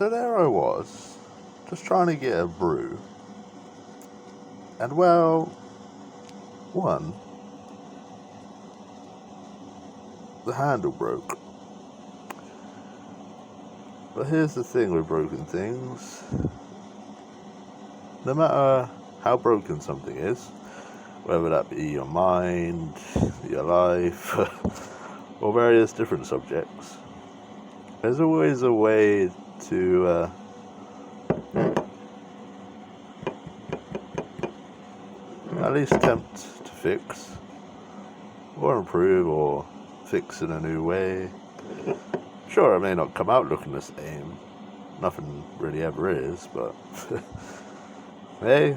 So there I was, just trying to get a brew. And well, one, the handle broke. But here's the thing with broken things. No matter how broken something is, whether that be your mind, your life, or various different subjects, there's always a way to at least attempt to fix, or improve, or fix in a new way. Sure, it may not come out looking the same, nothing really ever is, but hey,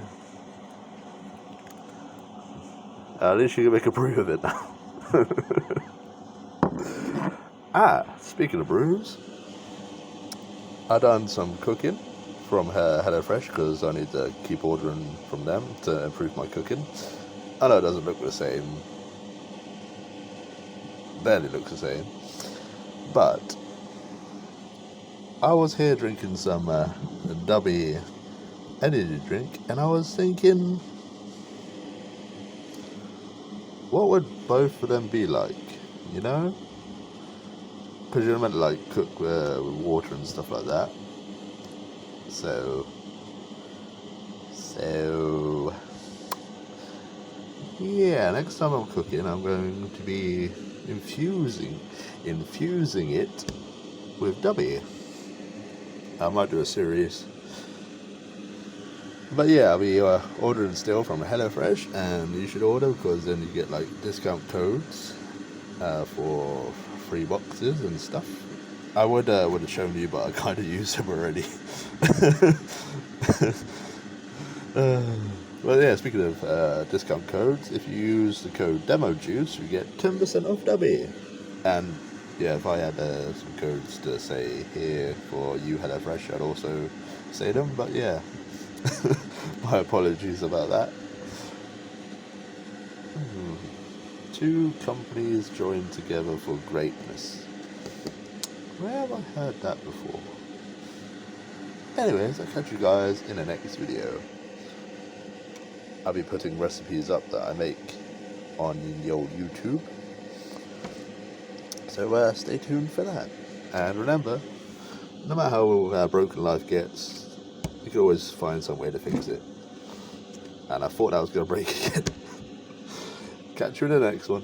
at least you can make a brew of it now. Speaking of brews, I done some cooking from HelloFresh because I need to keep ordering from them to improve my cooking. I know it doesn't look the same, barely looks the same, but I was here drinking some Dubby energy drink, and I was thinking, what would both of them be like, you know? Because you're meant to like cook with water and stuff like that. So yeah, next time I'm cooking, I'm going to be infusing it with Dubby. I might do a series. But yeah, I'll be ordering still from HelloFresh, and you should order because then you get like discount codes for free boxes and stuff. I would have shown you, but I kind of used them already. Well, yeah, speaking of discount codes, if you use the code DEMOJUICE, you get 10% off Dubby. And yeah, if I had some codes to say here for you HelloFresh, I'd also say them, but yeah. My apologies about that. Two companies joined together for greatness. Where have I heard that before? Anyways, I'll catch you guys in the next video. I'll be putting recipes up that I make on the old YouTube. So stay tuned for that. And remember, no matter how broken life gets, you can always find some way to fix it. And I thought I was going to break again. Catch you in the next one.